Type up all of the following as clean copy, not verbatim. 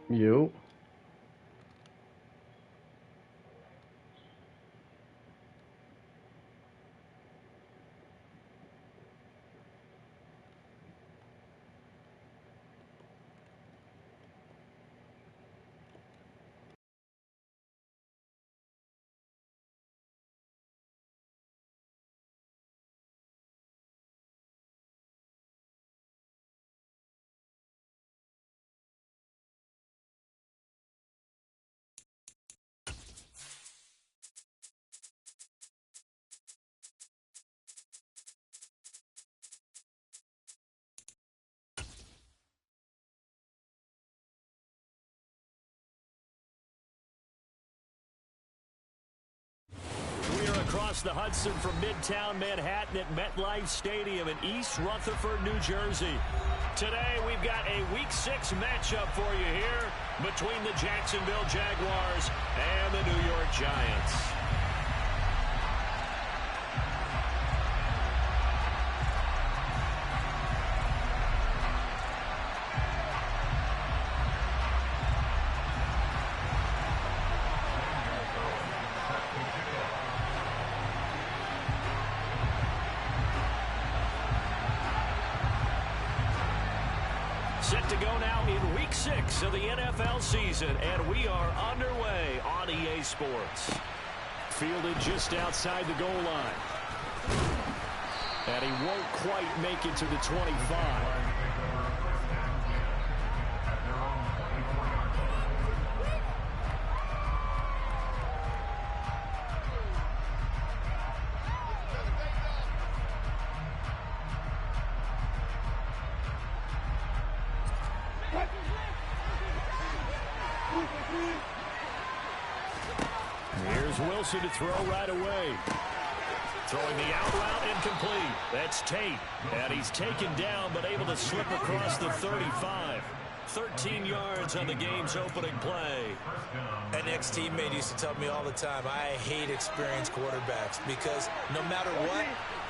You. Across the Hudson from Midtown Manhattan at MetLife Stadium in East Rutherford, New Jersey. Today, we've got a Week 6 matchup for you here between the Jacksonville Jaguars and the New York Giants. Set to go now in Week 6 of the NFL season, and we are underway on EA Sports. Fielded just outside the goal line. And he won't quite make it to the 25. Here's Wilson to throw right away. Throwing the out route incomplete. That's Tate. And he's taken down but able to slip across the 35. 13 yards on the game's opening play. An ex-teammate used to tell me all the time, I hate experienced quarterbacks because no matter what,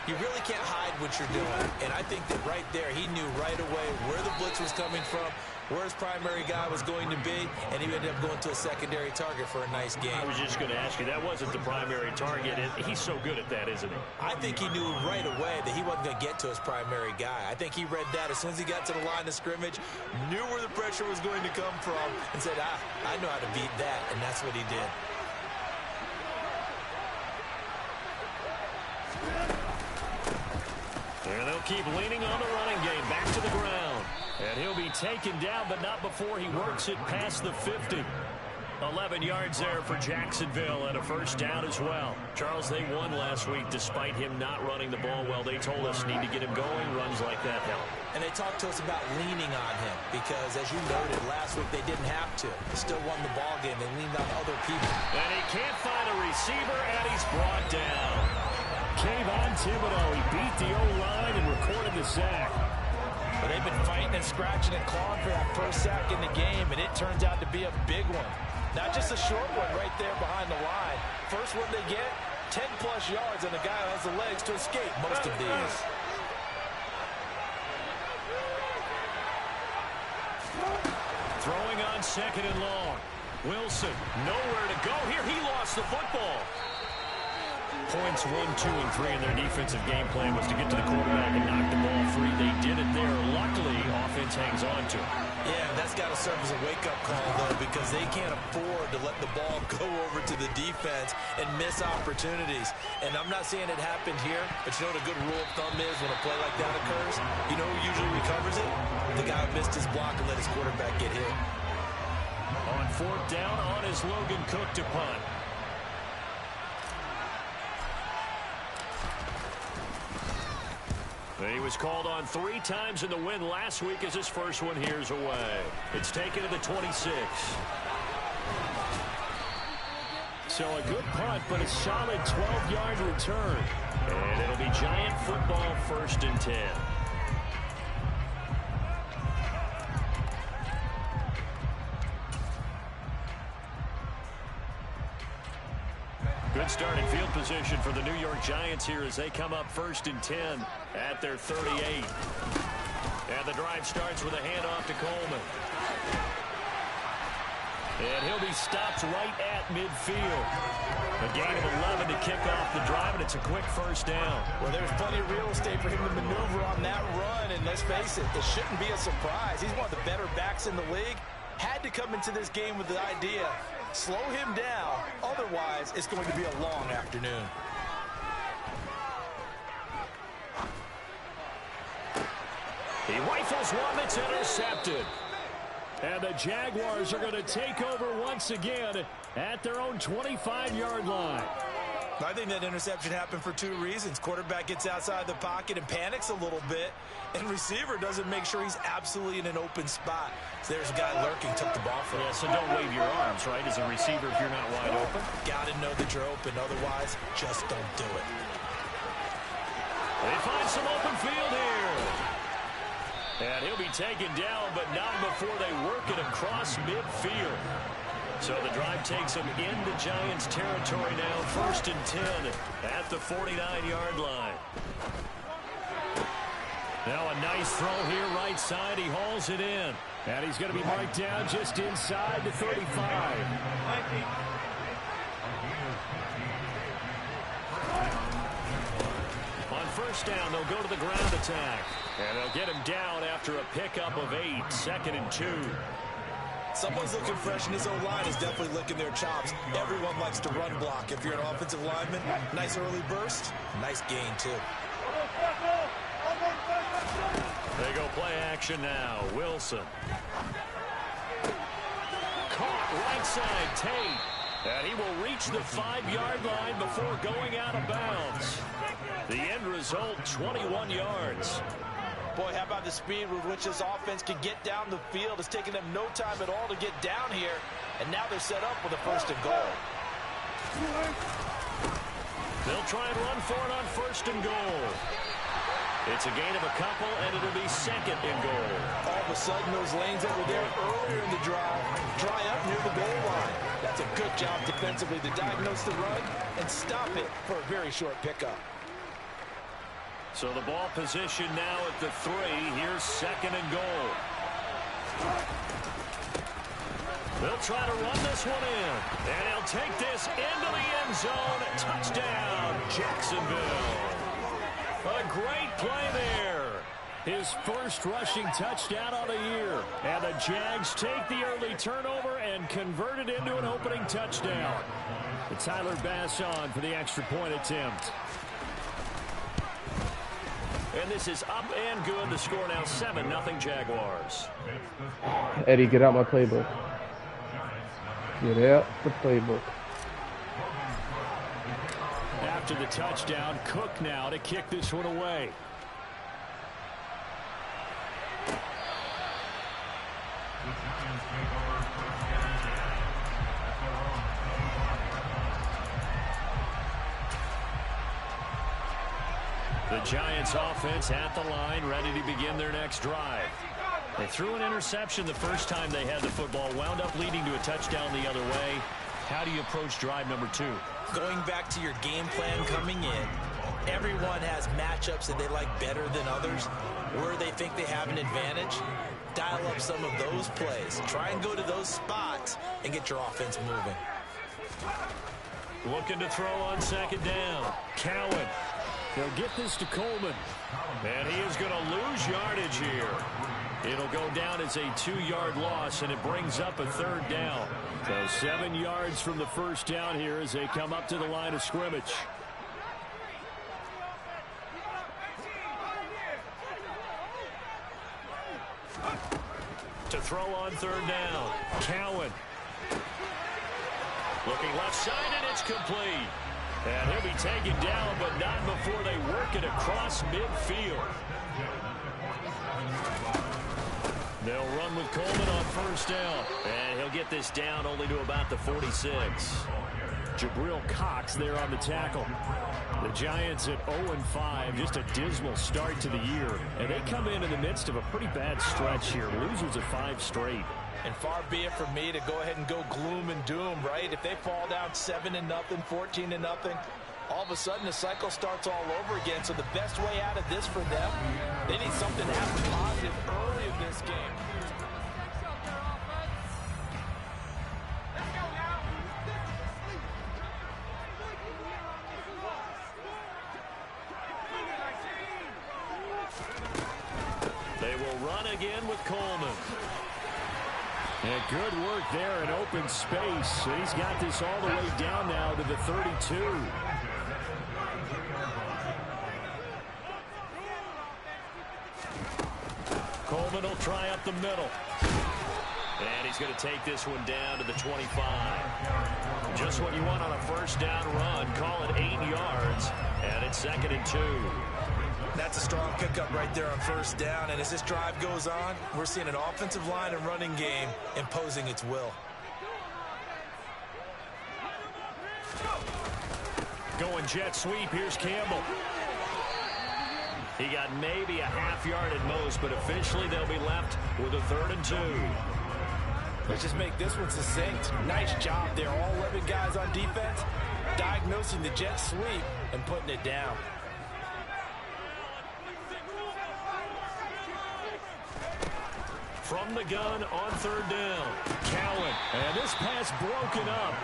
you really can't hide what you're doing. And I think that right there, he knew right away where the blitz was coming from, where his primary guy was going to be, and he ended up going to a secondary target for a nice game. I was just going to ask you, that wasn't the primary target. He's so good at that, isn't he? I think he knew right away that he wasn't going to get to his primary guy. I think he read that as soon as he got to the line of scrimmage, knew where the pressure was going to come from, and said, I know how to beat that, and that's what he did. And they'll keep leaning on the running game. Back to the ground. And he'll be taken down, but not before he works it past the 50. 11 yards there for Jacksonville and a first down as well. Charles, they won last week despite him not running the ball well. They told us need to get him going. Runs like that help. And they talked to us about leaning on him because, as you noted, last week they didn't have to. They still won the ball game. They leaned on other people. And he can't find a receiver, and he's brought down. Kayvon Thibodeau, he beat the O-line and recorded the sack. But they've been fighting and scratching and clawing for that first sack in the game, and it turns out to be a big one. Not just a short one right there behind the line. First one they get, 10-plus yards, and the guy has the legs to escape most of these. Throwing on second and long. Wilson, nowhere to go here. He lost the football. Points 1, 2, and 3 in their defensive game plan was to get to the quarterback and knock the ball free. They did it there. Luckily, offense hangs on to it. Yeah, that's got to serve as a wake-up call, though, because they can't afford to let the ball go over to the defense and miss opportunities. And I'm not saying it happened here, but you know what a good rule of thumb is when a play like that occurs? You know who usually recovers it? The guy who missed his block and let his quarterback get hit. On fourth down, on is Logan Cook to punt. He was called on 3 times in the win last week as his first one here's away. It's taken to the 26. So a good punt, but a solid 12-yard return. And it'll be Giant football, 1st and 10. Good start in field position for the New York Giants here as they come up 1st and 10 at their 38. And the drive starts with a handoff to Coleman. And he'll be stopped right at midfield. A gain of 11 to kick off the drive, and it's a quick first down. Well, there's plenty of real estate for him to maneuver on that run, and let's face it shouldn't be a surprise. He's one of the better backs in the league. Had to come into this game with the idea, slow him down, otherwise it's going to be a long afternoon. He rifles one that's intercepted. And the Jaguars are going to take over once again at their own 25-yard line. I think that interception happened for two reasons. Quarterback gets outside the pocket and panics a little bit, and receiver doesn't make sure he's absolutely in an open spot. So there's a guy lurking, took the ball from him. Yeah, so don't wave your arms, right, as a receiver if you're not wide open. Got to know that you're open, otherwise just don't do it. They find some open field here. And he'll be taken down, but not before they work it across midfield. So the drive takes them into Giants territory now, 1st and 10 at the 49-yard line. Now a nice throw here right side. He hauls it in. And he's going to be marked down just inside the 35. On first down, they'll go to the ground attack. And they'll get him down after a pickup of 8, 2nd and 2. Someone's looking fresh, and his O-line is definitely licking their chops. Everyone likes to run block. If you're an offensive lineman, nice early burst, nice gain, too. They go play action now. Wilson. Caught right side, Tate. And he will reach the 5-yard line before going out of bounds. The end result, 21 yards. Boy, how about the speed with which this offense can get down the field? It's taken them no time at all to get down here, and now they're set up with a 1st and goal. They'll try and run for it on 1st and goal. It's a gain of a couple, and it'll be 2nd and goal. All of a sudden, those lanes that were there earlier in the drive dry up near the goal line. That's a good job defensively to diagnose the run and stop it for a very short pickup. So the ball position now at the 3. Here's 2nd and goal. They'll try to run this one in. And he'll take this into the end zone. Touchdown, Jacksonville. A great play there. His first rushing touchdown on the year. And the Jags take the early turnover and convert it into an opening touchdown. And Tyler Bass on for the extra point attempt. And this is up and good. The score now 7-0 Jaguars. Eddie, get out my playbook. Get out the playbook. After the touchdown, Cook now to kick this one away. The Giants offense at the line, ready to begin their next drive. They threw an interception the first time they had the football, wound up leading to a touchdown the other way. How do you approach drive number 2? Going back to your game plan coming in, everyone has matchups that they like better than others, where they think they have an advantage. Dial up some of those plays. Try and go to those spots and get your offense moving. Looking to throw on 2nd down. Cowan. They'll get this to Coleman. And he is going to lose yardage here. It'll go down as a 2-yard loss, and it brings up a 3rd down. So 7 yards from the first down here as they come up to the line of scrimmage. To throw on 3rd down. Cowan. Looking left side, and it's complete. And he'll be taken down, but not before they work it across midfield. They'll run with Coleman on 1st down. And he'll get this down only to about the 46. Jabril Cox there on the tackle. The Giants at 0-5, just a dismal start to the year. And they come in the midst of a pretty bad stretch here. Losers of 5 straight. And far be it from me to go ahead and go gloom and doom, right? If they fall down 7-0, 14-0, all of a sudden the cycle starts all over again. So the best way out of this for them, they need something to happen positive early in this game. run again with Coleman. And good work there in open space. And he's got this all the way down now to the 32. Coleman will try up the middle. And he's going to take this one down to the 25. Just what you want on a first down run. Call it 8 yards. And it's 2nd and 2. That's a strong pickup right there on first down. And as this drive goes on, we're seeing an offensive line and running game imposing its will. Going jet sweep. Here's Campbell. He got maybe a half yard at most, but officially they'll be left with a 3rd and 2. Let's just make this one succinct. Nice job there. All 11 guys on defense diagnosing the jet sweep and putting it down. From the gun on 3rd down. Cowan. And this pass broken up.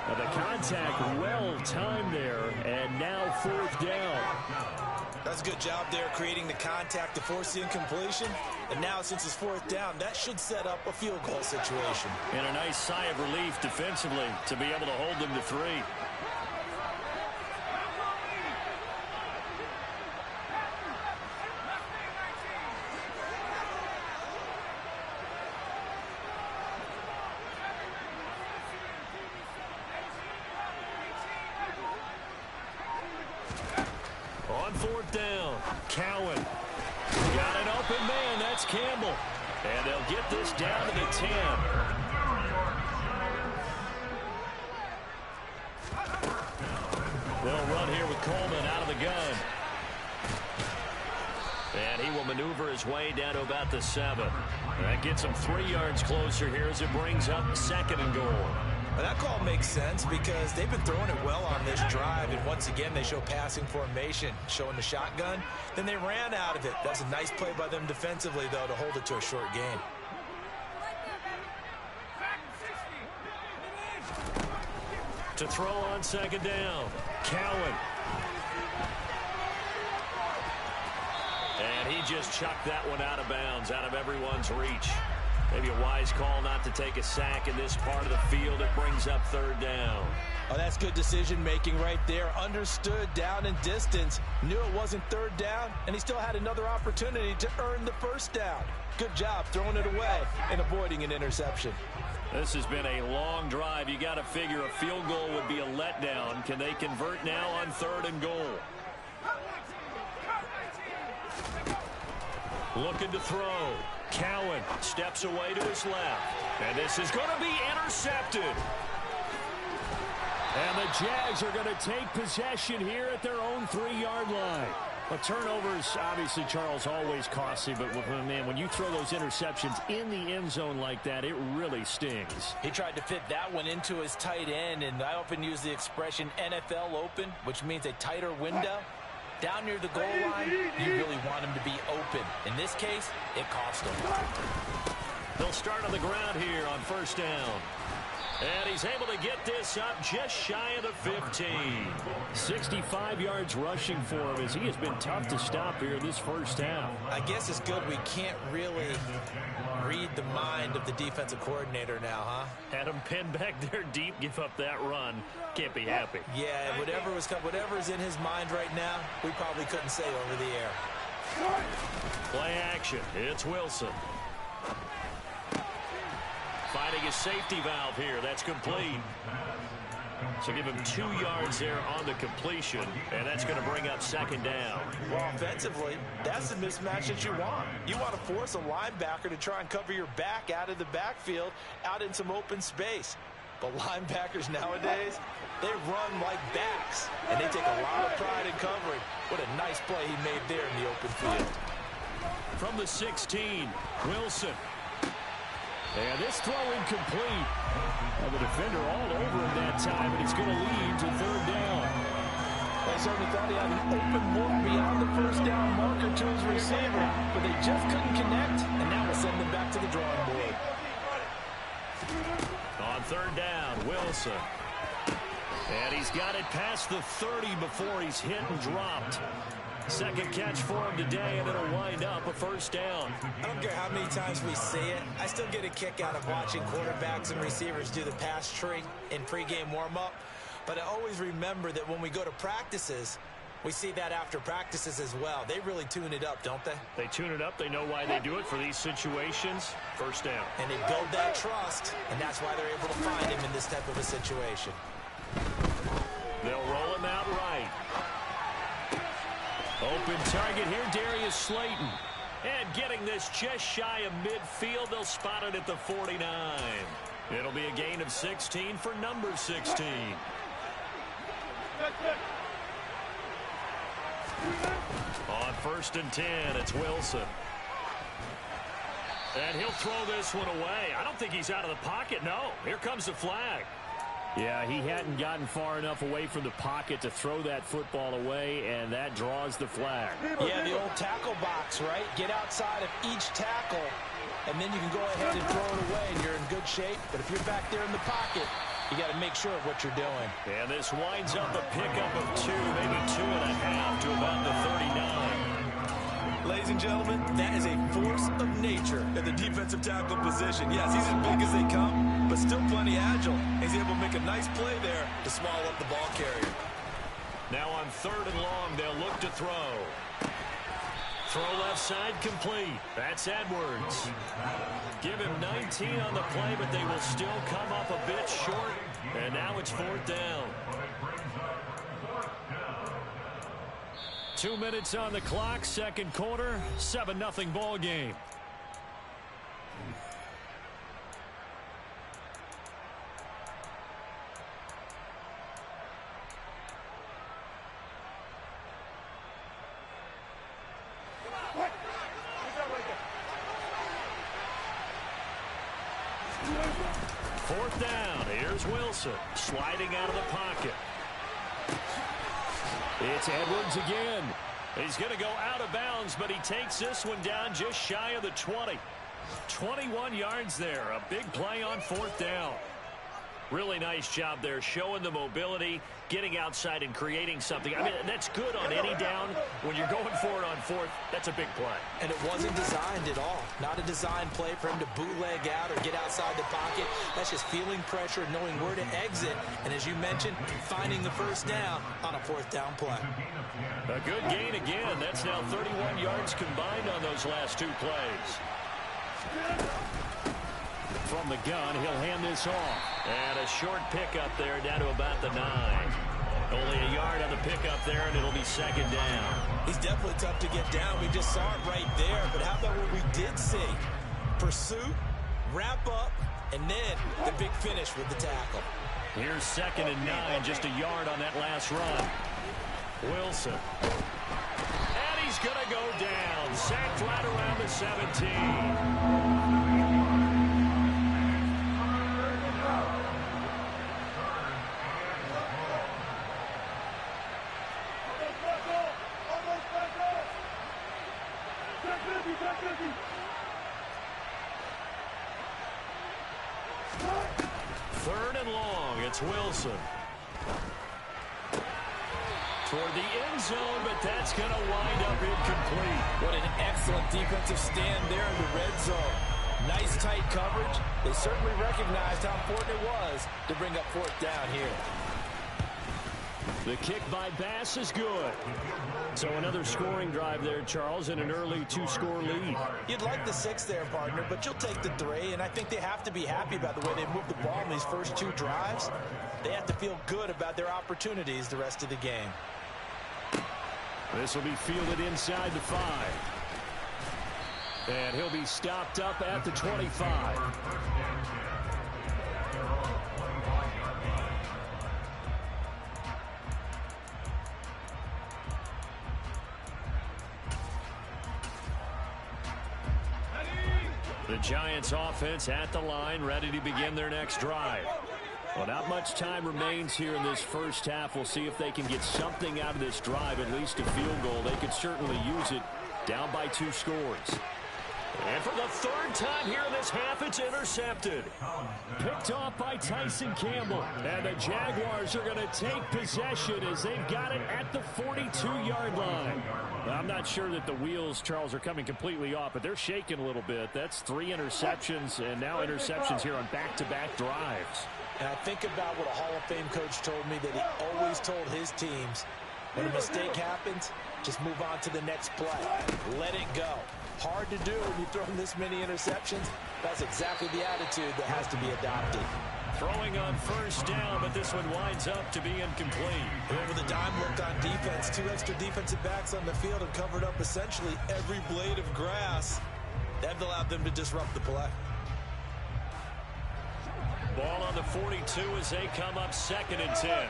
And the contact well timed there. And now 4th down. That's a good job there creating the contact to force the incompletion. And now since it's 4th down, that should set up a field goal situation. And a nice sigh of relief defensively to be able to hold them to 3. On 4th down, Cowan. Got an open man, that's Campbell. And they'll get this down to the 10. They'll run here with Coleman out of the gun. And he will maneuver his way down to about the 7. That gets him 3 yards closer here as it brings up 2nd and goal. Well, that call makes sense because they've been throwing it well on this drive, and once again they show passing formation, showing the shotgun. Then they ran out of it. That's a nice play by them defensively, though, to hold it to a short gain. To throw on 2nd down, Cowan. And he just chucked that one out of bounds, out of everyone's reach. Maybe a wise call not to take a sack in this part of the field. It brings up 3rd down. Oh, that's good decision-making right there. Understood down and distance. Knew it wasn't 3rd down, and he still had another opportunity to earn the 1st down. Good job throwing it away and avoiding an interception. This has been a long drive. You got to figure a field goal would be a letdown. Can they convert now on 3rd and goal? Looking to throw. Cowan steps away to his left. And this is going to be intercepted. And the Jags are going to take possession here at their own 3-yard line. But turnovers, obviously, Charles, always costly. But, man, when you throw those interceptions in the end zone like that, it really stings. He tried to fit that one into his tight end, and I often use the expression NFL open, which means a tighter window. Down near the goal line, you really want him to be open. In this case, it cost him. They'll start on the ground here on 1st down. And he's able to get this up just shy of the 15. 65 yards rushing for him as he has been tough to stop here this first half. I guess it's good we can't really read the mind of the defensive coordinator now, huh? Had him pinned back there deep, give up that run. Can't be happy. Yeah, whatever's in his mind right now, we probably couldn't say over the air. Play action. It's Wilson. Finding his safety valve here. That's complete. So give him 2 yards there on the completion, and that's going to bring up 2nd down. Well, offensively, that's the mismatch that you want. You want to force a linebacker to try and cover your back out of the backfield, out in some open space. But linebackers nowadays, they run like backs, and they take a lot of pride in covering. What a nice play he made there in the open field. From the 16, Wilson. And this throw incomplete. Well, the defender all over him that time, and it's going to lead to 3rd down. I certainly thought he had an open look beyond the 1st down marker to his receiver, but they just couldn't connect, and that will send them back to the drawing board. On 3rd down, Wilson. And he's got it past the 30 before he's hit and dropped. Second catch for him today, and it'll wind up a first down. I don't care how many times we see it. I still get a kick out of watching quarterbacks and receivers do the pass tree in pregame warm-up. But I always remember that when we go to practices, we see that after practices as well. They really tune it up, don't they? They tune it up. They know why they do it for these situations. First down. And they build that trust, and that's why they're able to find him in this type of a situation. They'll roll him out right. Open target here, Darius Slayton. And getting this just shy of midfield, they'll spot it at the 49. It'll be a gain of 16 for number 16. On 1st and 10, it's Wilson. And he'll throw this one away. I don't think he's out of the pocket. No, here comes the flag. Yeah, he hadn't gotten far enough away from the pocket to throw that football away, and that draws the flag. Yeah, the old tackle box, right? Get outside of each tackle, and then you can go ahead and throw it away, and you're in good shape. But if you're back there in the pocket, you got to make sure of what you're doing. And this winds up a pickup of 2, maybe 2.5 to about the 39. Ladies and gentlemen, that is a force of nature at the defensive tackle position. Yes, he's as big as they come, but still plenty agile. He's able to make a nice play there to swallow up the ball carrier. Now on 3rd and long, they'll look to throw. Throw left side complete. That's Edwards. Give him 19 on the play, but they will still come up a bit short. And now it's 4th down. 2 minutes on the clock, second quarter, 7-0 ball game. Fourth down, here's Wilson, sliding out of the pocket. It's Edwards again. He's going to go out of bounds, but he takes this one down just shy of the 20. 21 yards there. A big play on 4th down. Really nice job there, showing the mobility, getting outside and creating something. I mean, that's good on any down. When you're going for it on 4th, that's a big play. And it wasn't designed at all. Not a designed play for him to bootleg out or get outside the pocket. That's just feeling pressure, knowing where to exit. And as you mentioned, finding the first down on a 4th down play. A good gain again. That's now 31 yards combined on those last 2 plays. From the gun, he'll hand this off. And a short pickup there down to about the 9. Only a yard on the pickup there, and it'll be 2nd down. He's definitely tough to get down. We just saw it right there. But how about what we did see? Pursuit, wrap up, and then the big finish with the tackle. Here's 2nd and 9, just a yard on that last run. Wilson. And he's going to go down. Sacked right around the 17. Third and long, it's Wilson. Toward the end zone, but that's going to wind up incomplete. What an excellent defensive stand there in the red zone. Nice tight coverage. They certainly recognized how important it was to bring up 4th down here. The kick by Bass is good. So another scoring drive there, Charles, and an early 2-score lead. You'd like the 6 there, partner, but you'll take the 3, and I think they have to be happy about the way they moved the ball in these first 2 drives. They have to feel good about their opportunities the rest of the game. This will be fielded inside the 5. And he'll be stopped up at the 25. The Giants offense at the line, ready to begin their next drive. Well, not much time remains here in this first half. We'll see if they can get something out of this drive, at least a field goal. They could certainly use it down by 2 scores. And for the third time here in this half, it's intercepted. Picked off by Tyson Campbell. And the Jaguars are going to take possession as they've got it at the 42-yard line. I'm not sure that the wheels, Charles, are coming completely off, but they're shaking a little bit. That's 3 interceptions, and now interceptions here on back-to-back drives. And I think about what a Hall of Fame coach told me that he always told his teams, when a mistake happens, just move on to the next play. Let it go. Hard to do when you throw this many interceptions. That's exactly the attitude that has to be adopted. Throwing on first down, but this one winds up to be incomplete. And with a dime look on defense, 2 extra defensive backs on the field have covered up essentially every blade of grass. That allowed them to disrupt the play. Ball on the 42 as they come up 2nd and 10.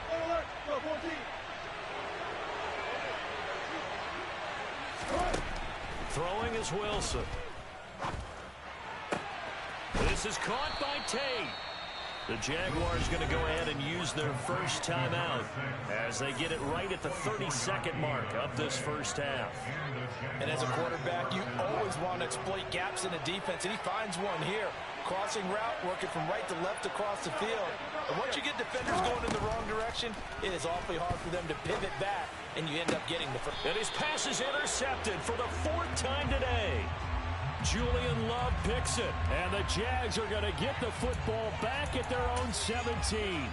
Throwing is Wilson. This is caught by Tate. The Jaguars going to go ahead and use their first timeout as they get it right at the 32nd mark of this first half. And as a quarterback, you always want to exploit gaps in the defense, and he finds one here. Crossing route, working from right to left across the field. And once you get defenders going in the wrong direction, it is awfully hard for them to pivot back, and you end up getting the first. And his pass is intercepted for the 4th time today. Julian Love picks it, and the Jags are going to get the football back at their own 17.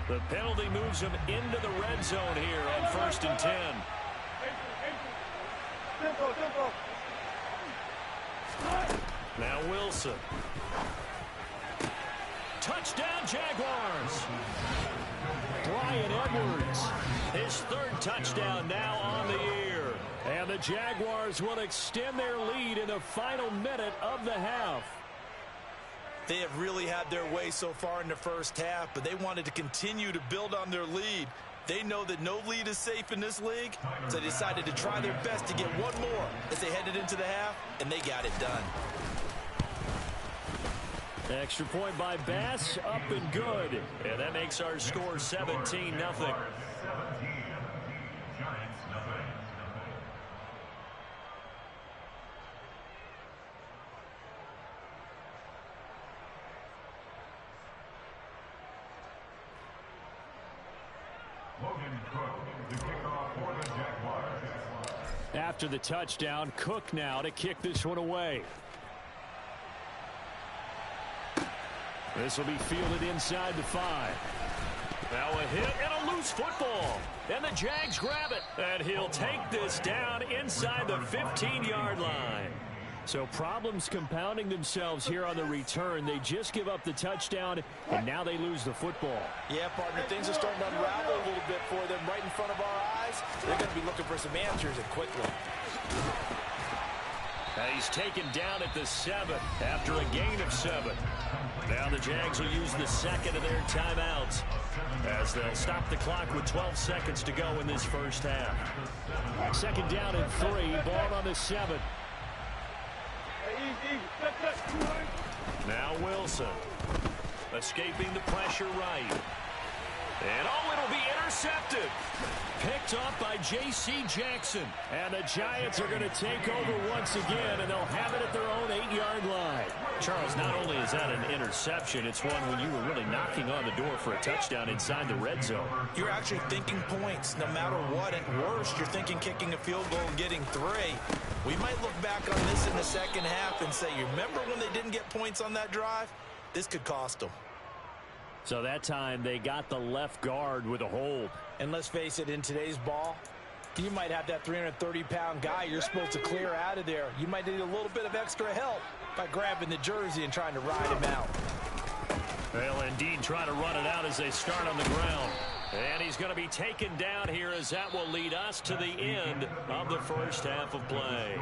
The penalty moves them into the red zone here on 1st and 10. Now Wilson. Touchdown, Jaguars. Bryan Edwards, his 3rd touchdown now on the year. And the Jaguars will extend their lead in the final minute of the half. They have really had their way so far in the first half, but they wanted to continue to build on their lead. They know that no lead is safe in this league, so they decided to try their best to get one more as they headed into the half, and they got it done. Extra point by Bass, up and good. And that makes our score 17-0. After the touchdown, Cook now to kick this one away. This will be fielded inside the 5. Now a hit and a loose football. And the Jags grab it. And he'll take this down inside the 15-yard line. So problems compounding themselves here on the return. They just give up the touchdown, and now they lose the football. Yeah, partner, things are starting to unravel a little bit for them right in front of our eyes. They're going to be looking for some answers, and quickly. He's taken down at the 7 after a gain of 7. Now the Jags will use the 2nd of their timeouts as they'll stop the clock with 12 seconds to go in this first half. 2nd down and 3, ball on the 7. Now Wilson escaping the pressure right. And it'll be intercepted. Picked off by J.C. Jackson. And the Giants are going to take over once again, and they'll have it at their own 8-yard line. Charles, not only is that an interception, it's one when you were really knocking on the door for a touchdown inside the red zone. You're actually thinking points no matter what. At worst, you're thinking kicking a field goal and getting 3. We might look back on this in the second half and say, you remember when they didn't get points on that drive? This could cost them. So that time they got the left guard with a hold. And let's face it, in today's ball, you might have that 330-pound guy you're supposed to clear out of there. You might need a little bit of extra help by grabbing the jersey and trying to ride him out. They'll indeed try to run it out as they start on the ground. And he's going to be taken down here as that will lead us to the end of the first half of play.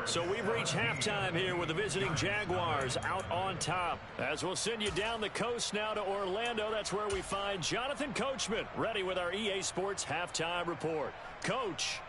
So we've reached halftime here with the visiting Jaguars out on top. As we'll send you down the coast now to Orlando, that's where we find Jonathan Coachman ready with our EA Sports Halftime Report. Coach.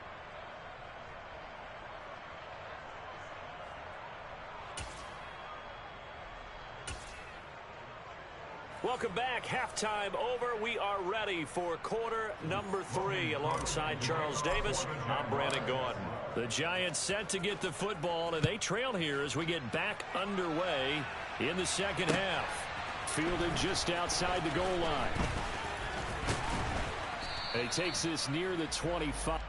Welcome back. Halftime over. We are ready for quarter number 3. Alongside Charles Davis, I'm Brandon Gordon. The Giants set to get the football, and they trail here as we get back underway in the second half. Fielded just outside the goal line. And he takes this near the 25.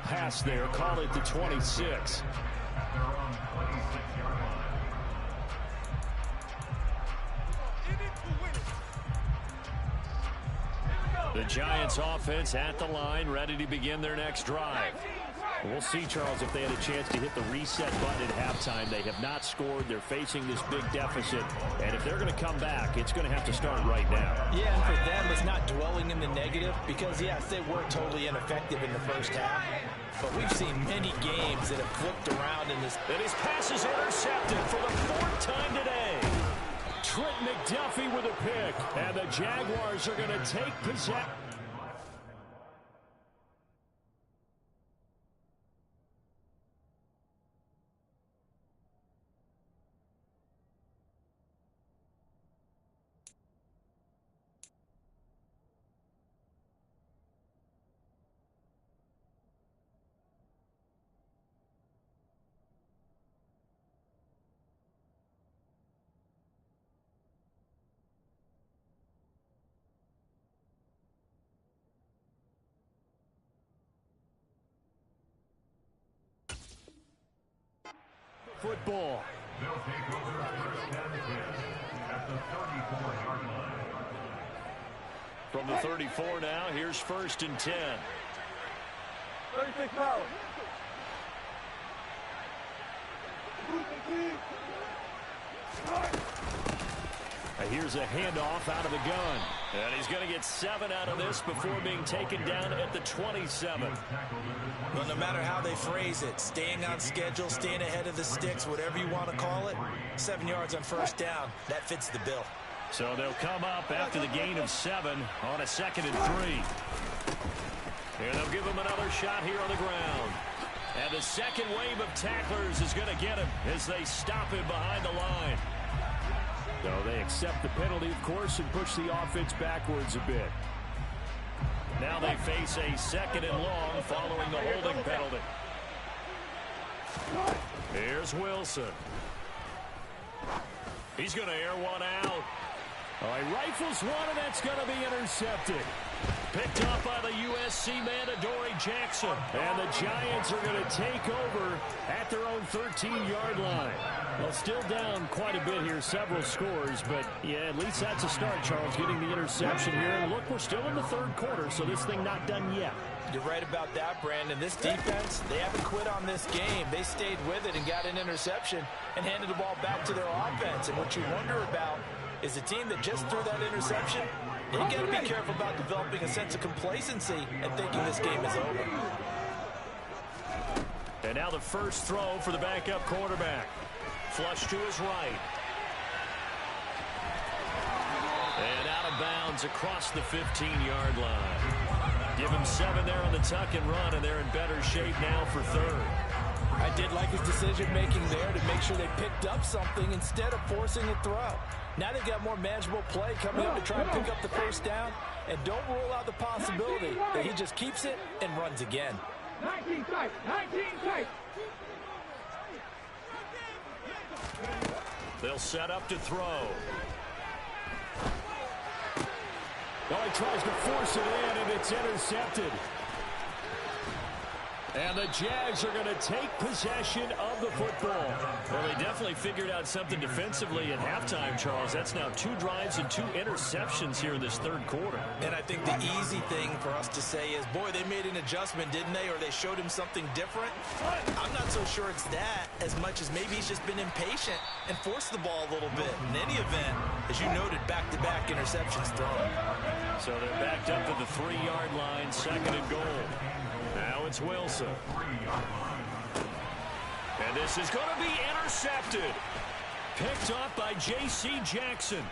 Pass there, call it the 26. The Giants offense at the line, ready to begin their next drive. We'll see, Charles, if they had a chance to hit the reset button at halftime. They have not scored. They're facing this big deficit. And if they're going to come back, it's going to have to start right now. Yeah, and for them, it's not dwelling in the negative because, yes, they were totally ineffective in the first half. But we've seen many games that have flipped around in this. And his pass is intercepted for the 4th time today. Trent McDuffie with a pick. And the Jaguars are going to take possession. Football. They'll take over first and 10 at the 34-yard line. From the 34 now, here's 1st and 10. 36 power. Here's a handoff out of the gun. And he's going to get 7 out of this before being taken down at the 27. Well, no matter how they phrase it, staying on schedule, staying ahead of the sticks, whatever you want to call it, 7 yards on first down, that fits the bill. So they'll come up after the gain of 7 on a 2nd and 3. And they'll give him another shot here on the ground. And the second wave of tacklers is going to get him as they stop him behind the line. So they accept the penalty, of course, and push the offense backwards a bit. Now they face a 2nd and long following the holding penalty. Here's Wilson. He's going to air one out. Oh, he rifles one, and that's going to be intercepted. Picked off by the USC man, Adoree Jackson. And the Giants are going to take over at their own 13-yard line. Well, still down quite a bit here, several scores. But, yeah, at least that's a start, Charles, getting the interception here. And look, we're still in the third quarter, so this thing not done yet. You're right about that, Brandon. This defense, they haven't quit on this game. They stayed with it and got an interception and handed the ball back to their offense. And what you wonder about is a team that just threw that interception, you got to be careful about developing a sense of complacency and thinking this game is over. And now the first throw for the backup quarterback. Flush to his right. And out of bounds across the 15-yard line. Give him 7 there on the tuck and run, and they're in better shape now for third. I did like his decision-making there to make sure they picked up something instead of forcing a throw. Now they've got more manageable play coming up to try and pick up the first down, and don't rule out the possibility that he just keeps it and runs again. 19 tight, 19 tight. They'll set up to throw. Well, he tries to force it in, and it's intercepted. And the Jags are going to take possession of the football. Well, they definitely figured out something defensively at halftime, Charles. That's now 2 drives and 2 interceptions here in this third quarter. And I think the easy thing for us to say is, boy, they made an adjustment, didn't they? Or they showed him something different. I'm not so sure it's that as much as maybe he's just been impatient and forced the ball a little bit. In any event, as you noted, back-to-back interceptions thrown. So they're backed up to the 3-yard line, 2nd and goal. Now it's Wilson. And this is going to be intercepted. Picked off by J.C. Jackson.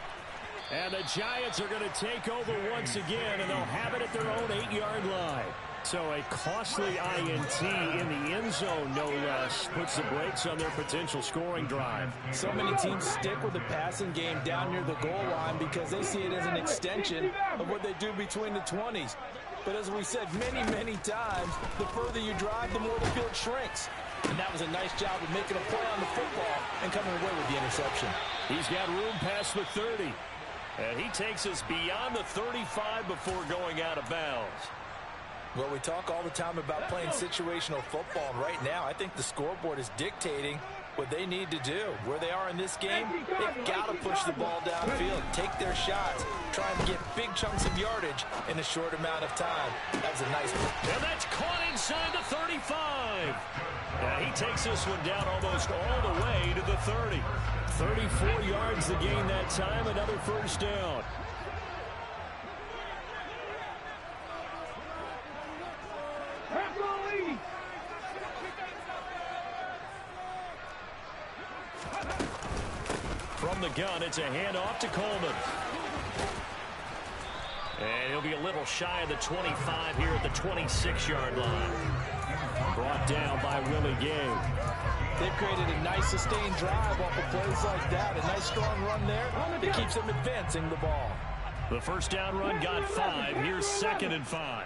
And the Giants are going to take over once again, and they'll have it at their own 8-yard line. So a costly INT in the end zone, no less, puts the brakes on their potential scoring drive. So many teams stick with the passing game down near the goal line because they see it as an extension of what they do between the 20s. But as we said many, many times, the further you drive, the more the field shrinks. And that was a nice job of making a play on the football and coming away with the interception. He's got room past the 30. And he takes us beyond the 35 before going out of bounds. Well, we talk all the time about playing situational football, and right now I think the scoreboard is dictating what they need to do. Where they are in this game, they've got to push the ball downfield, take their shots, try and get big chunks of yardage in a short amount of time. That was a nice one. And that's caught inside the 35. He takes this one down almost all the way to the 30. 34 yards to gain that time, another first down. From the gun, it's a handoff to Coleman. And he'll be a little shy of the 25 here at the 26-yard line. Brought down by Willie Gay. They've created a nice sustained drive off of plays like that. A nice strong run there that keeps them advancing the ball. The first down run got 5. Here's 2nd and 5.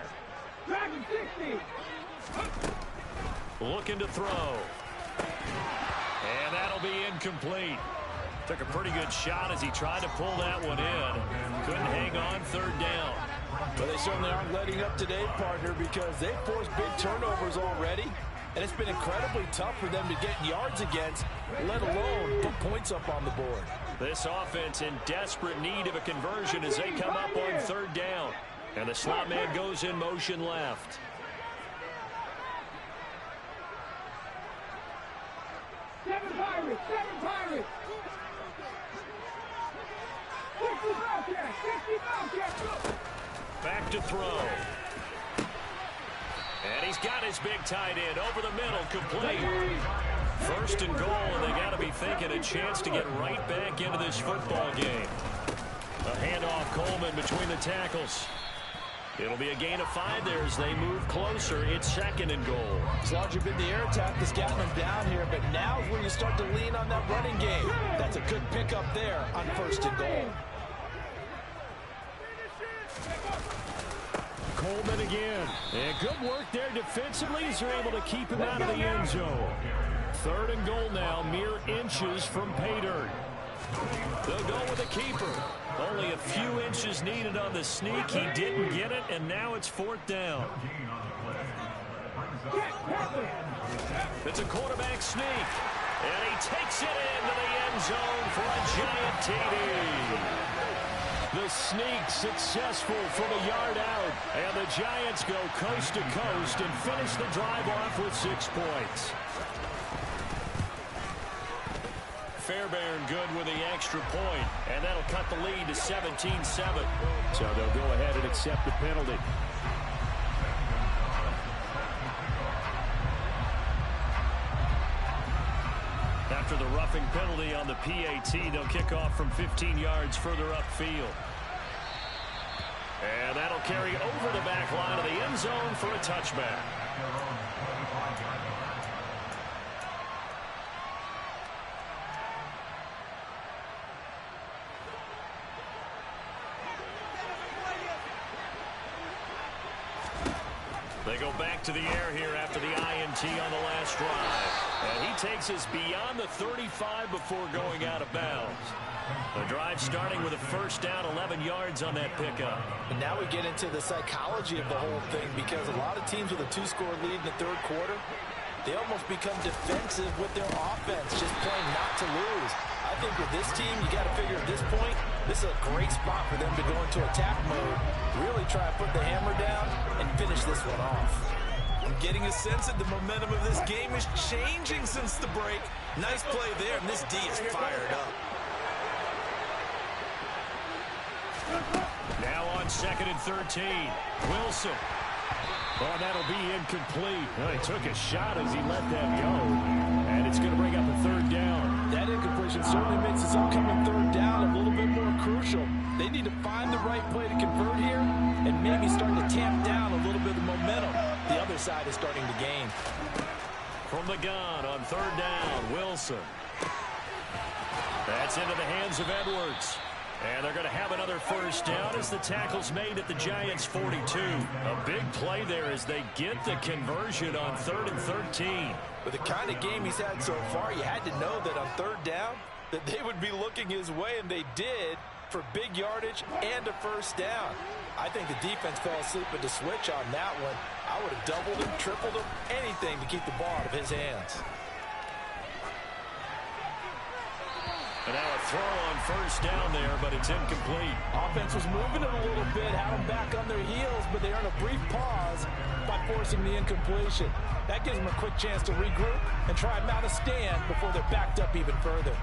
Looking to throw. And that'll be incomplete. Took a pretty good shot as he tried to pull that one in. Couldn't hang on, 3rd down. But they certainly aren't letting up today, partner, because they've forced big turnovers already. And it's been incredibly tough for them to get yards against, let alone put points up on the board. This offense in desperate need of a conversion as they come up on 3rd down. And the slot man goes in motion left. Seven Pirates! Back to throw. And he's got his big tight end over the middle, complete. 1st and goal, and they got to be thinking a chance to get right back into this football game. A handoff, Coleman between the tackles. It'll be a gain of 5 there as they move closer. It's 2nd and goal. It's largely been the air attack that's gotten them down here, but now is where you start to lean on that running game. That's a good pickup there on 1st and goal. Coleman again. And good work there defensively as they're able to keep him out of the end zone. 3rd and goal now, mere inches from pay dirt. They'll go with a keeper. Only a few inches needed on the sneak. He didn't get it, and now it's 4th down. It's a quarterback sneak, and he takes it into the end zone for a giant TD. The sneak successful from a yard out, and the Giants go coast to coast and finish the drive off with 6 points. Fairbairn good with the extra point, and that'll cut the lead to 17-7. So they'll go ahead and accept the penalty. After the roughing penalty on the PAT, they'll kick off from 15 yards further upfield. And that'll carry over the back line of the end zone for a touchback. They go back to the air here after the INT on the last drive. And he takes us beyond the 35 before going out of bounds. The drive starting with a first down, 11 yards on that pickup. And now we get into the psychology of the whole thing, because a lot of teams with a 2-score lead in the 3rd quarter, they almost become defensive with their offense, just playing not to lose. I think with this team, you got to figure at this point, this is a great spot for them to go into attack mode, really try to put the hammer down and finish this one off. I'm getting a sense that the momentum of this game is changing since the break. Nice play there, and this D is fired up. Now on 2nd and 13, Wilson. Oh, that'll be incomplete. Well, he took a shot as he let that go, and it's going to bring up a 3rd down. That incompletion certainly makes this upcoming 3rd down a little bit more crucial. They need to find the right play to convert here and maybe start to tamp down a little bit of the momentum the other side is starting to gain. From the gun on 3rd down, Wilson. That's into the hands of Edwards. And they're going to have another first down as the tackle's made at the Giants' 42. A big play there as they get the conversion on 3rd and 13. With the kind of game he's had so far, you had to know that on 3rd down that they would be looking his way, and they did, for big yardage and a first down. I think the defense fell asleep at the switch on that one. I would have doubled him, tripled him, anything to keep the ball out of his hands. And now a throw on first down there, but it's incomplete. Offense was moving it a little bit, had them back on their heels, but they earned a brief pause by forcing the incompletion. That gives them a quick chance to regroup and try and mount a stand before they're backed up even further.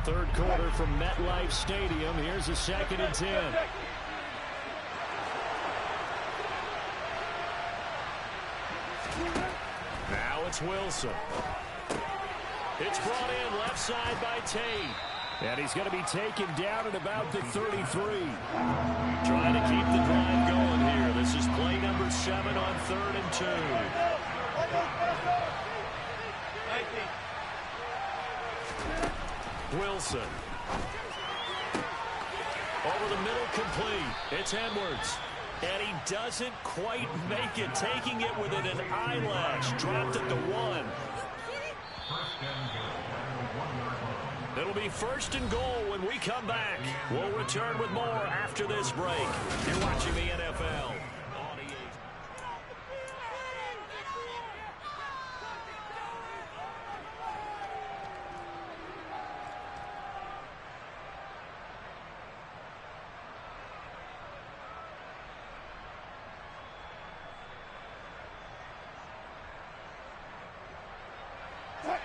3rd quarter from MetLife Stadium. Here's a 2nd and 10. Now it's Wilson. It's brought in left side by Tate. And he's going to be taken down at about the 33. Trying to keep the drive going here. This is play number 7 on 3rd and 2. Wilson. Over the middle, complete. It's Edwards. And he doesn't quite make it, taking it within an eyelash. Dropped at the 1. It'll be 1st and goal when we come back. We'll return with more after this break. You're watching the NFL.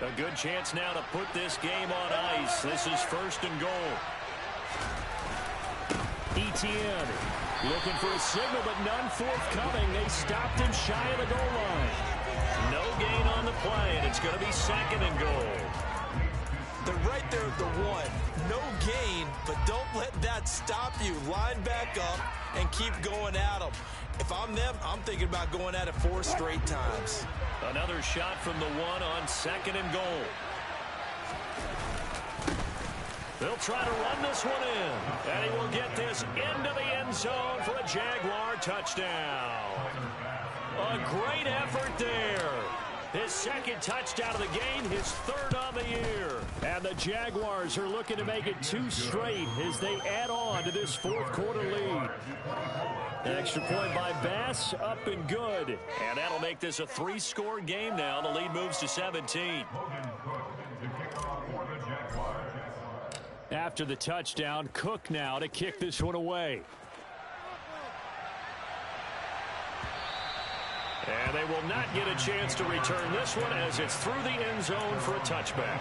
A good chance now to put this game on ice. This is 1st and goal. Etienne looking for a signal, but none forthcoming. They stopped him shy of the goal line. No gain on the play, and it's going to be 2nd and goal. They're right there at the 1. No gain, but don't let that stop you. Line back up and keep going at them. If I'm them, I'm thinking about going at it 4 straight times. Another shot from the 1 on 2nd and goal. They'll try to run this one in. And he will get this into the end zone for a Jaguar touchdown. A great effort there. His second touchdown of the game, his third on the year. And the Jaguars are looking to make it 2 straight as they add on to this fourth quarter lead. An extra point by Bass, up and good. And that'll make this a 3-score game now. The lead moves to 17. After the touchdown, Cook now to kick this one away. And they will not get a chance to return this one as it's through the end zone for a touchback.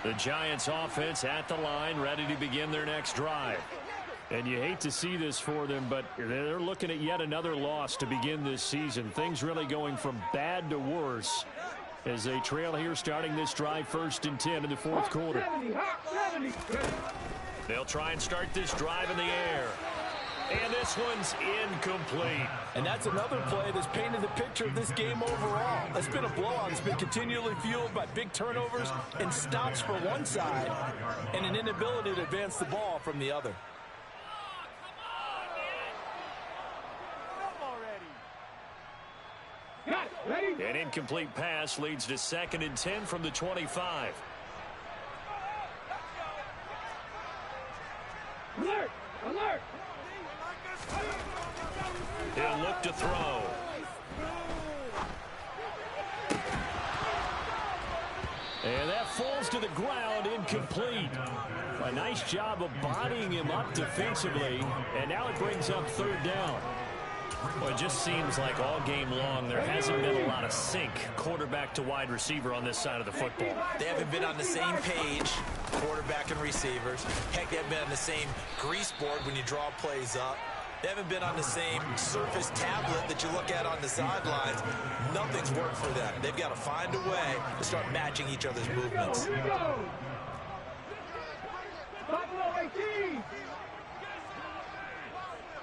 The Giants offense at the line, ready to begin their next drive. And you hate to see this for them, but they're looking at yet another loss to begin this season. Things really going from bad to worse as they trail here starting this drive 1st and 10 in the fourth quarter. They'll try and start this drive in the air. And this one's incomplete. And that's another play that's painted the picture of this game overall. It's been a blowout. It's been continually fueled by big turnovers and stops for one side and an inability to advance the ball from the other. An incomplete pass leads to 2nd and 10 from the 25. Alert! Alert! He'll look to throw. And that falls to the ground, incomplete. A nice job of bodying him up defensively, and now it brings up 3rd down. Well, it just seems like all game long there hasn't been a lot of sync quarterback to wide receiver on this side of the football. They haven't been on the same page, quarterback and receivers. Heck, they haven't been on the same grease board when you draw plays up. They haven't been on the same surface tablet that you look at on the sidelines. Nothing's worked for them. They've got to find a way to start matching each other's movements. Here we go! Buffalo 18!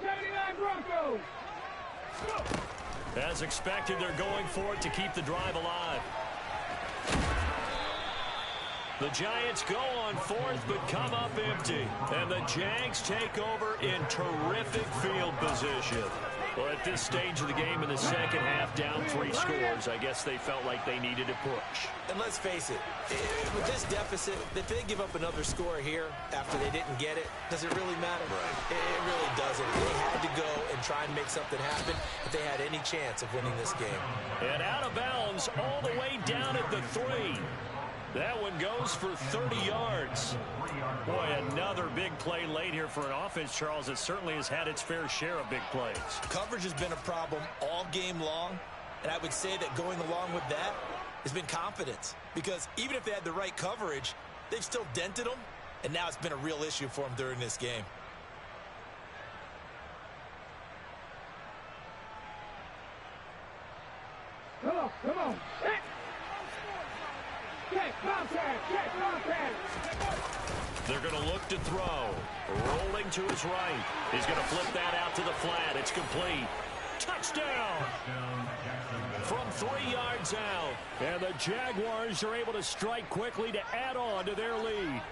79 Broncos! As expected, they're going for it to keep the drive alive. The Giants go on 4th but come up empty. And the Jags take over in terrific field position. Well, at this stage of the game in the second half, down 3 scores, I guess they felt like they needed to push. And let's face it, with this deficit, if they give up another score here after they didn't get it, does it really matter? Right. It really doesn't. They had to go and try and make something happen if they had any chance of winning this game. And out of bounds all the way down at the 3. That one goes for 30 yards. Boy, another big play late here for an offense, Charles, that certainly has had its fair share of big plays. Coverage has been a problem all game long, and I would say that going along with that has been confidence. Because even if they had the right coverage, they've still dented them, and now it's been a real issue for them during this game. Come on, come on! They're going to look to throw. Rolling to his right. He's going to flip that out to the flat. It's complete. Touchdown! From 3 yards out. And the Jaguars are able to strike quickly to add on to their lead.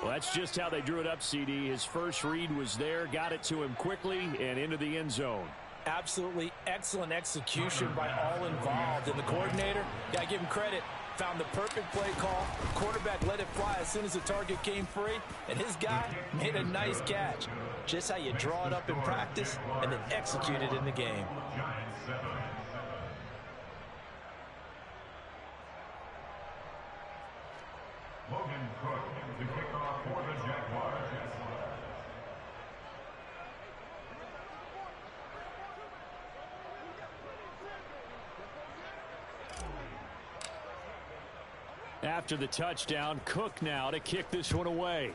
Well, that's just how they drew it up, CD. His first read was there, got it to him quickly, and into the end zone. Absolutely excellent execution by all involved. And the coordinator, got to give him credit, found the perfect play call. Quarterback let it fly as soon as the target came free. And his guy made a nice catch. Just how you draw it up in practice and then execute it in the game. Logan Cook, the kickoff for the Jaguars. After the touchdown, Cook now to kick this one away.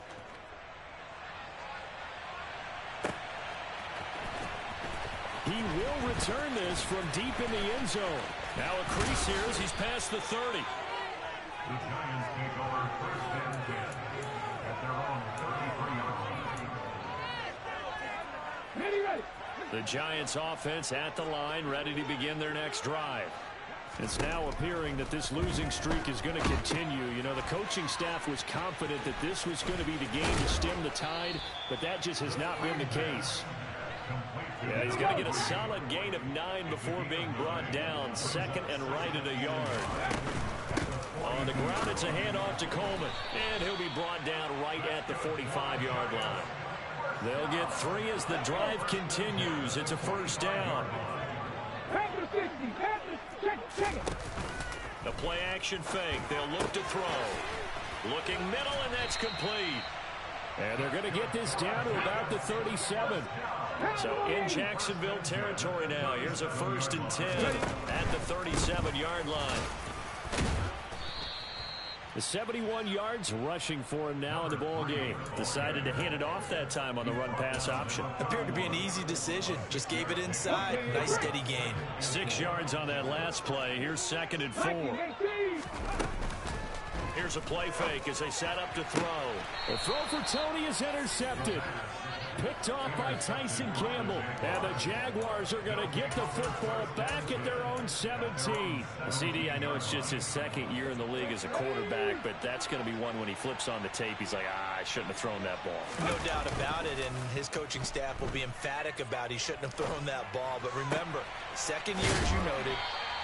He will return this from deep in the end zone. Now a crease here as he's past the 30. The Giants take over 1st The Giants offense at the line, ready to begin their next drive. It's now appearing that this losing streak is going to continue. You know, the coaching staff was confident that this was going to be the game to stem the tide, but that just has not been the case. Yeah, he's going to get a solid gain of 9 before being brought down. Second and right at a yard. On the ground, it's a handoff to Coleman, and he'll be brought down right at the 45-yard line. They'll get 3 as the drive continues. It's a first down. The play action fake. They'll look to throw. Looking middle, and that's complete. And they're going to get this down to about the 37. So in Jacksonville territory now. Here's a 1st and 10 at the 37-yard line. The 71 yards rushing for him now in the ball game. Decided to hand it off that time on the run-pass option. Appeared to be an easy decision. Just gave it inside. Nice steady gain. 6 yards on that last play. Here's 2nd and 4. Here's a play fake as they set up to throw. The throw for Tony is intercepted. Picked off by Tyson Campbell. And the Jaguars are going to get the football back at their own 17. CD, I know it's just his 2nd year in the league as a quarterback, but that's going to be one when he flips on the tape. He's like, I shouldn't have thrown that ball. No doubt about it, and his coaching staff will be emphatic about he shouldn't have thrown that ball. But remember, 2nd year, as you noted,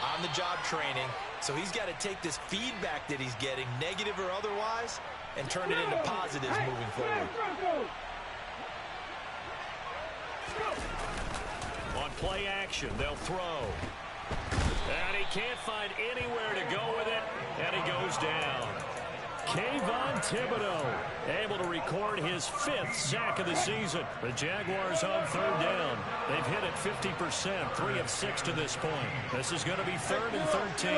on-the-job training. So he's got to take this feedback that he's getting, negative or otherwise, and turn it into positives moving forward. On play action, they'll throw. And he can't find anywhere to go with it, and he goes down. Kayvon Thibodeau able to record his 5th sack of the season. The Jaguars on 3rd down. They've hit it 50%, 3 of 6 to this point. This is going to be 3rd and 13.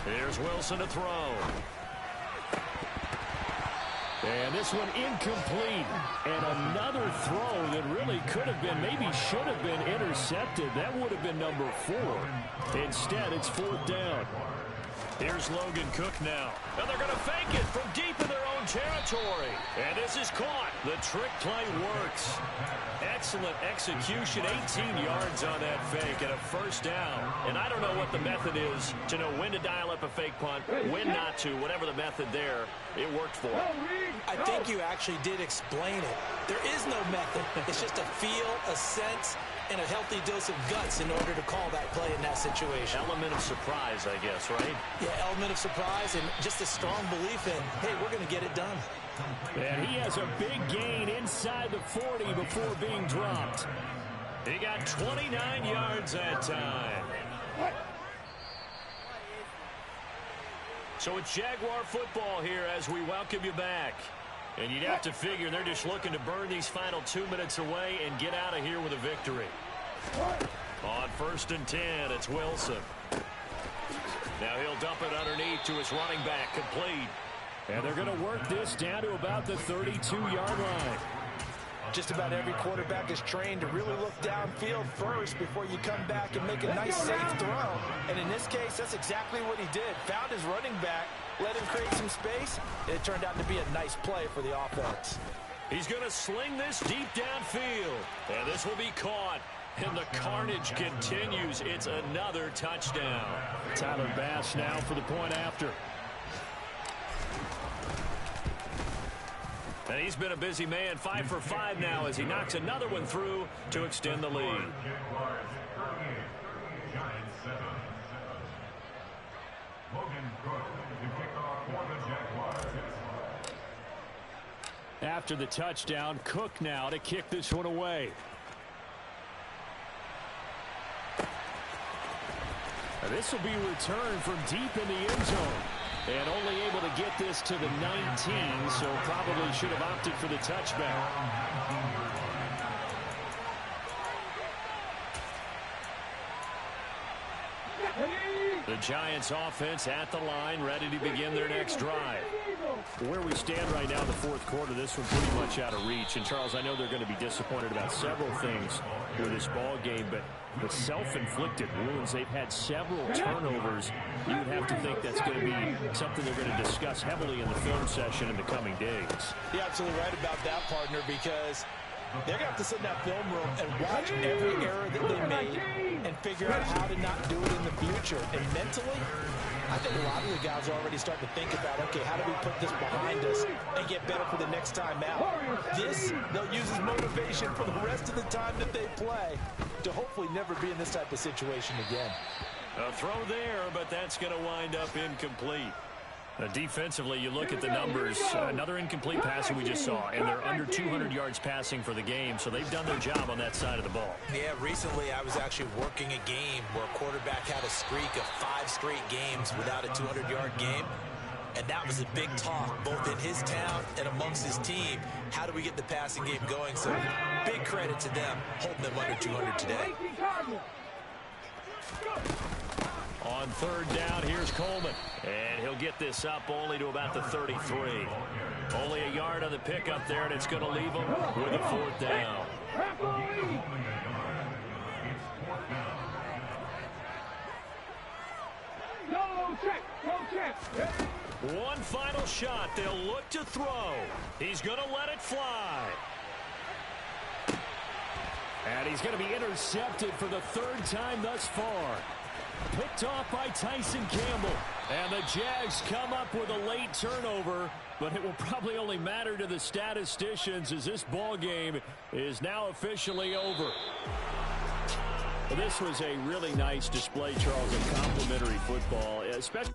Here's Wilson to throw. And this one incomplete. And another throw that really could have been, maybe should have been intercepted. That would have been number 4. Instead, it's 4th down. Here's Logan Cook now. And they're going to fake it from deep in their own territory. And this is caught. The trick play works. Excellent execution. 18 yards on that fake and a 1st down. And I don't know what the method is to know when to dial up a fake punt, when not to. Whatever the method there, it worked for him. I think you actually did explain it. There is no method. It's just a feel, a sense, and a healthy dose of guts in order to call that play in that situation. Element of surprise, I guess, right? Yeah, element of surprise and just a strong belief in, hey, we're going to get it done. And he has a big gain inside the 40 before being dropped. He got 29 yards that time. So it's Jaguar football here as we welcome you back. And you'd have to figure they're just looking to burn these final 2 minutes away and get out of here with a victory. On 1st and 10, it's Wilson. Now he'll dump it underneath to his running back, complete. And they're going to work this down to about the 32-yard line. Just about every quarterback is trained to really look downfield first before you come back and make a nice, safe throw. And in this case, that's exactly what he did. Found his running back, let him create some space, and it turned out to be a nice play for the offense. He's going to sling this deep downfield. And this will be caught. And the carnage continues. It's another touchdown. Tyler Bass now for the point after. And he's been a busy man, 5 for 5 now as he knocks another one through to extend the lead. After the touchdown, Cook now to kick this one away. And this will be returned from deep in the end zone. And only able to get this to the 19, so probably should have opted for the touchback. The Giants offense at the line, ready to begin their next drive. Where we stand right now in the fourth quarter, this one's pretty much out of reach. And, Charles, I know they're going to be disappointed about several things with this ball game, but the self-inflicted wounds, they've had several turnovers. You would have to think that's going to be something they're going to discuss heavily in the film session in the coming days. You're absolutely right about that, partner, because they're going to have to sit in that film room and watch every error that they made and figure out how to not do it in the future. And mentally, I think a lot of the guys are already starting to think about, okay, how do we put this behind us and get better for the next time out? This, they'll use as motivation for the rest of the time that they play to hopefully never be in this type of situation again. A throw there, but that's going to wind up incomplete. Defensively, you look at the numbers. Another incomplete pass that we just saw, and they're under 200 yards passing for the game, so they've done their job on that side of the ball. Yeah, recently I was actually working a game where a quarterback had a streak of 5 straight games without a 200-yard game, and that was a big talk, both in his town and amongst his team. How do we get the passing game going? So big credit to them, holding them under 200 today. On third down, here's Coleman. And he'll get this up only to about the 33. Only a yard on the pickup there, and it's going to leave him with a fourth down. One final shot. They'll look to throw. He's going to let it fly. And he's going to be intercepted for the third time thus far. Picked off by Tyson Campbell. And the Jags come up with a late turnover, but it will probably only matter to the statisticians as this ball game is now officially over. This was a really nice display, Charles, of complimentary football, especially